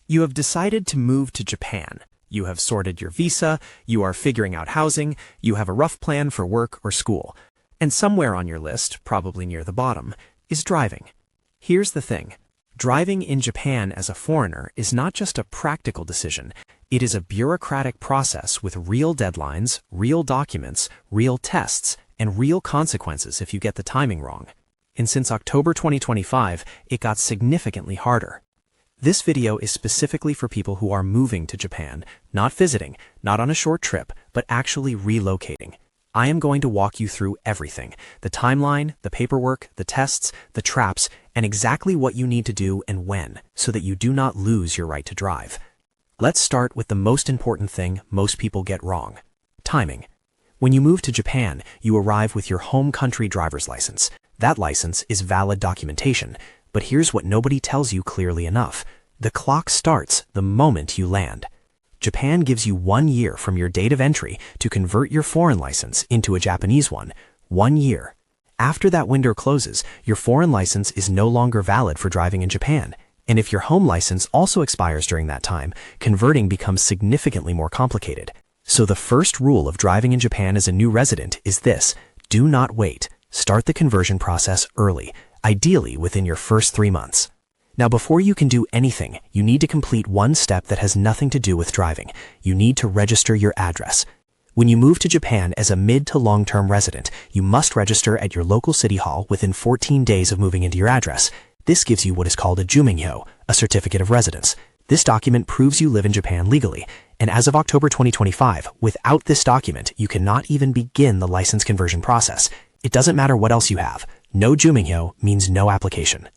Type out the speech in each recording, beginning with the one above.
You have decided to move to Japan. You have sorted your visa, you are figuring out housing, you have a rough plan for work or school. And somewhere on your list, probably near the bottom, is driving. Here's the thing. Driving in Japan as a foreigner is not just a practical decision. It is a bureaucratic process with real deadlines, real documents, real tests, and real consequences if you get the timing wrong. And since October 2025, it got significantly harder. This video is specifically for people who are moving to Japan, not visiting, not on a short trip, but actually relocating. I am going to walk you through everything, the timeline, the paperwork, the tests, the traps, and exactly what you need to do and when, so that you do not lose your right to drive. Let's start with the most important thing most people get wrong: timing. When you move to Japan, you arrive with your home country driver's license. That license is valid documentation, but here's what nobody tells you clearly enough. The clock starts the moment you land. Japan gives you 1 year from your date of entry to convert your foreign license into a Japanese one. 1 year. After that window closes, your foreign license is no longer valid for driving in Japan. And if your home license also expires during that time, converting becomes significantly more complicated. So the first rule of driving in Japan as a new resident is this: do not wait. Start the conversion process early, ideally within your first 3 months. Now, before you can do anything, you need to complete one step that has nothing to do with driving. You need to register your address. When you move to Japan as a mid to long-term resident, you must register at your local city hall within 14 days of moving into your address. This gives you what is called a jumingyo, a certificate of residence. This document proves you live in Japan legally, and as of October 2025, without this document, you cannot even begin the license conversion process. It doesn't matter what else you have. No jumingyo means no application.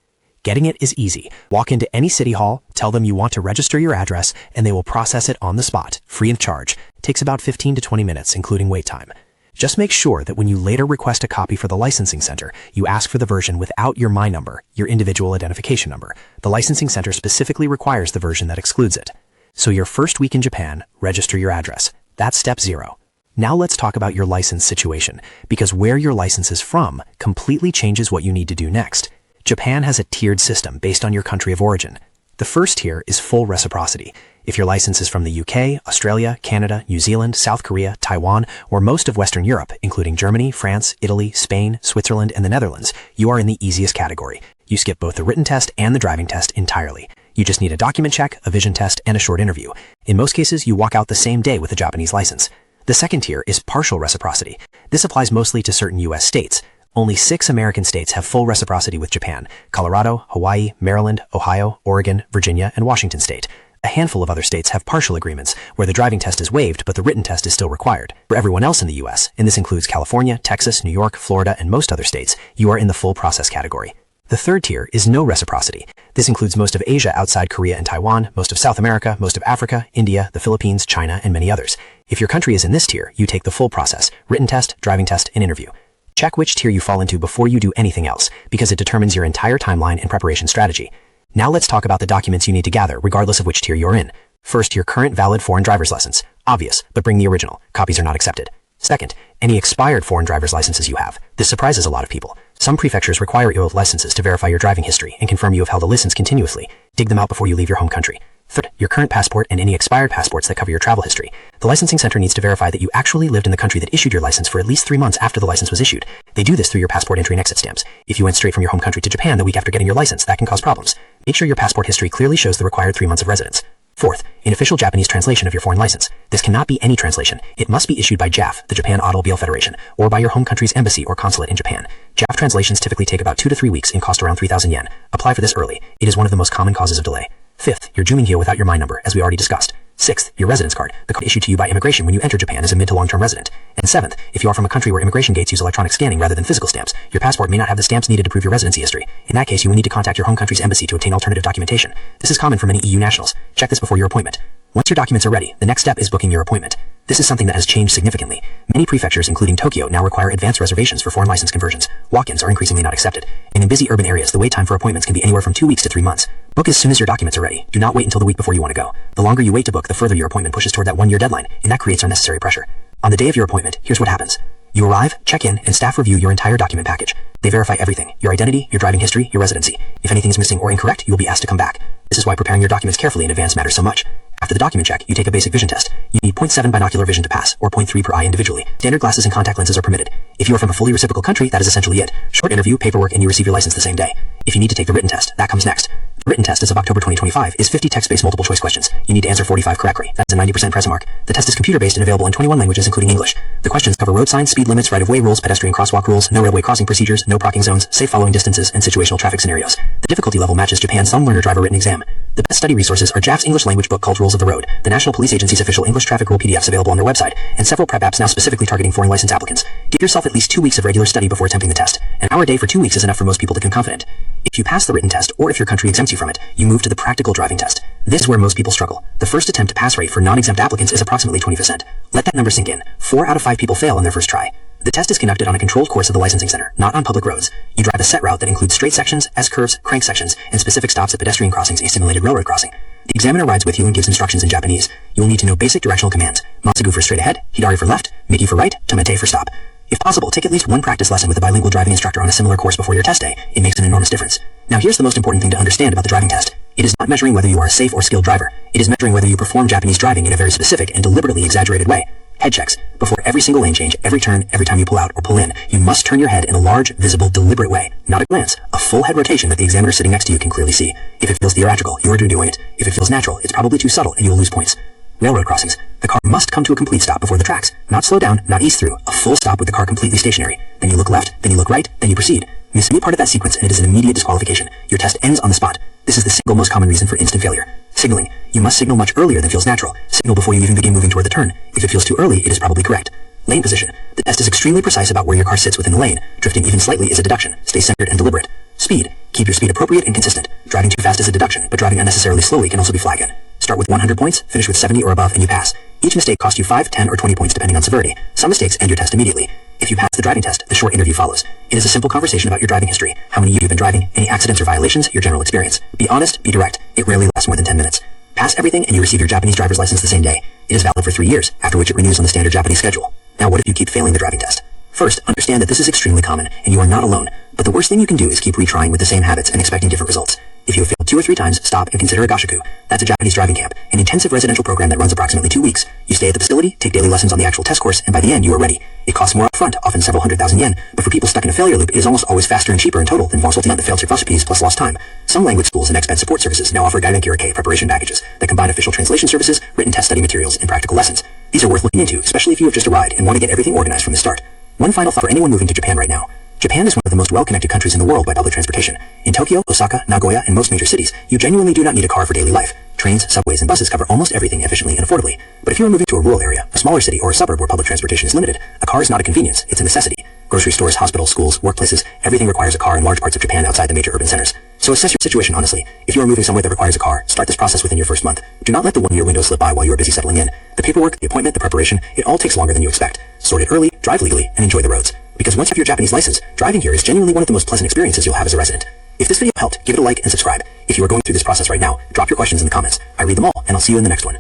Getting it is easy. Walk into any city hall, tell them you want to register your address, and they will process it on the spot, free of charge. It takes about 15 to 20 minutes, including wait time. Just make sure that when you later request a copy for the licensing center, you ask for the version without your My Number, your individual identification number. The licensing center specifically requires the version that excludes it. So your first week in Japan, register your address. That's step 0. Now let's talk about your license situation, because where your license is from completely changes what you need to do next. Japan has a tiered system based on your country of origin. The first tier is full reciprocity. If your license is from the UK, Australia, Canada, New Zealand, South Korea, Taiwan, or most of Western Europe, including Germany, France, Italy, Spain, Switzerland, and the Netherlands, you are in the easiest category. You skip both the written test and the driving test entirely. You just need a document check, a vision test, and a short interview. In most cases, you walk out the same day with a Japanese license. The second tier is partial reciprocity. This applies mostly to certain US states. Only 6 American states have full reciprocity with Japan: Colorado, Hawaii, Maryland, Ohio, Oregon, Virginia, and Washington state. A handful of other states have partial agreements, where the driving test is waived but the written test is still required. For everyone else in the US, and this includes California, Texas, New York, Florida, and most other states, you are in the full process category. The third tier is no reciprocity. This includes most of Asia outside Korea and Taiwan, most of South America, most of Africa, India, the Philippines, China, and many others. If your country is in this tier, you take the full process: written test, driving test, and interview. Check which tier you fall into before you do anything else, because it determines your entire timeline and preparation strategy. Now let's talk about the documents you need to gather, regardless of which tier you're in. First, your current valid foreign driver's license. Obvious, but bring the original. Copies are not accepted. Second, any expired foreign driver's licenses you have. This surprises a lot of people. Some prefectures require your old licenses to verify your driving history and confirm you have held a license continuously. Dig them out before you leave your home country. Third, your current passport and any expired passports that cover your travel history. The licensing center needs to verify that you actually lived in the country that issued your license for at least 3 months after the license was issued. They do this through your passport entry and exit stamps. If you went straight from your home country to Japan the week after getting your license, that can cause problems. Make sure your passport history clearly shows the required 3 months of residence. Fourth, an official Japanese translation of your foreign license. This cannot be any translation. It must be issued by JAF, the Japan Automobile Federation, or by your home country's embassy or consulate in Japan. JAF translations typically take about 2 to 3 weeks and cost around 3,000 yen. Apply for this early. It is one of the most common causes of delay. Fifth, your jumingyo without your My Number, as we already discussed. Sixth, your residence card, the card issued to you by immigration when you enter Japan as a mid to long-term resident. And seventh, if you are from a country where immigration gates use electronic scanning rather than physical stamps, your passport may not have the stamps needed to prove your residency history. In that case, you will need to contact your home country's embassy to obtain alternative documentation. This is common for many EU nationals. Check this before your appointment. Once your documents are ready, the next step is booking your appointment. This is something that has changed significantly. Many prefectures, including Tokyo, now require advance reservations for foreign license conversions. Walk-ins are increasingly not accepted. And in busy urban areas, the wait time for appointments can be anywhere from 2 weeks to 3 months. Book as soon as your documents are ready. Do not wait until the week before you want to go. The longer you wait to book, the further your appointment pushes toward that 1-year deadline, and that creates unnecessary pressure. On the day of your appointment, here's what happens. You arrive, check in, and staff review your entire document package. They verify everything: your identity, your driving history, your residency. If anything is missing or incorrect, you will be asked to come back. This is why preparing your documents carefully in advance matters so much. After the document check, you take a basic vision test. You need 0.7 binocular vision to pass, or 0.3 per eye individually. Standard glasses and contact lenses are permitted. If you are from a fully reciprocal country, that is essentially it. Short interview, paperwork, and you receive your license the same day. If you need to take the written test, that comes next. The written test as of October 2025 is 50 text-based multiple choice questions. You need to answer 45 correctly. That's a 90% press mark. The test is computer-based and available in 21 languages, including English. The questions cover road signs, speed limits, right-of-way rules, pedestrian crosswalk rules, no railway crossing procedures, no parking zones, safe following distances, and situational traffic scenarios. The difficulty level matches Japan's Some Learner Driver written exam. The best study resources are JAF's English language book called Rules of the Road, the National Police Agency's official English traffic rule PDFs available on their website, and several prep apps now specifically targeting foreign license applicants. Give yourself at least 2 weeks of regular study before attempting the test. An hour a day for 2 weeks is enough for most people to become confident. If you pass the written test, or if your country exempts you from it, you move to the practical driving test. This is where most people struggle. The first attempt to pass rate for non-exempt applicants is approximately 20%. Let that number sink in. 4 out of 5 people fail on their first try. The test is conducted on a controlled course at the licensing center, not on public roads. You drive a set route that includes straight sections, S-curves, crank sections, and specific stops at pedestrian crossings, a simulated railroad crossing. The examiner rides with you and gives instructions in Japanese. You will need to know basic directional commands. Masagu for straight ahead, Hidari for left, Miki for right, Tomete for stop. If possible, take at least one practice lesson with a bilingual driving instructor on a similar course before your test day. It makes an enormous difference. Now here's the most important thing to understand about the driving test. It is not measuring whether you are a safe or skilled driver. It is measuring whether you perform Japanese driving in a very specific and deliberately exaggerated way. Head checks. Before every single lane change, every turn, every time you pull out or pull in, you must turn your head in a large, visible, deliberate way. Not a glance. A full head rotation that the examiner sitting next to you can clearly see. If it feels theatrical, you are doing it. If it feels natural, it's probably too subtle and you will lose points. Railroad crossings. The car must come to a complete stop before the tracks. Not slow down, not ease through. A full stop with the car completely stationary. Then you look left, then you look right, then you proceed. Miss any part of that sequence and it is an immediate disqualification. Your test ends on the spot. This is the single most common reason for instant failure. Signaling. You must signal much earlier than feels natural. Signal before you even begin moving toward the turn. If it feels too early, it is probably correct. Lane position. The test is extremely precise about where your car sits within the lane. Drifting even slightly is a deduction. Stay centered and deliberate. Speed. Keep your speed appropriate and consistent. Driving too fast is a deduction, but driving unnecessarily slowly can also be flagged. Start with 100 points, finish with 70 or above, and you pass. Each mistake costs you 5, 10, or 20 points depending on severity. Some mistakes end your test immediately. If you pass the driving test, the short interview follows. It is a simple conversation about your driving history, how many years you've been driving, any accidents or violations, your general experience. Be honest, be direct. It rarely lasts more than 10 minutes. Pass everything and you receive your Japanese driver's license the same day. It is valid for 3 years, after which it renews on the standard Japanese schedule. Now what if you keep failing the driving test? First, understand that this is extremely common, and you are not alone. But the worst thing you can do is keep retrying with the same habits and expecting different results. If you have failed 2 or 3 times, stop and consider a gashoku. That's a Japanese driving camp, an intensive residential program that runs approximately 2 weeks. You stay at the facility, take daily lessons on the actual test course, and by the end you are ready. It costs more upfront, often several 100,000 yen, but for people stuck in a failure loop, it is almost always faster and cheaper in total than Varsaltian that failed fees plus lost time. Some language schools and expat support services now offer Gairenkirike preparation packages that combine official translation services, written test study materials, and practical lessons. These are worth looking into, especially if you have just arrived and want to get everything organized from the start. One final thought for anyone moving to Japan right now. Japan is one of the most well-connected countries in the world by public transportation. In Tokyo, Osaka, Nagoya, and most major cities, you genuinely do not need a car for daily life. Trains, subways, and buses cover almost everything efficiently and affordably. But if you are moving to a rural area, a smaller city, or a suburb where public transportation is limited, a car is not a convenience, it's a necessity. Grocery stores, hospitals, schools, workplaces, everything requires a car in large parts of Japan outside the major urban centers. So assess your situation honestly. If you are moving somewhere that requires a car, start this process within your first month. Do not let the 1-year window slip by while you are busy settling in. The paperwork, the appointment, the preparation, it all takes longer than you expect. Sort it early, drive legally, and enjoy the roads. Because once you have your Japanese license, driving here is genuinely one of the most pleasant experiences you'll have as a resident. If this video helped, give it a like and subscribe. If you are going through this process right now, drop your questions in the comments. I read them all, and I'll see you in the next one.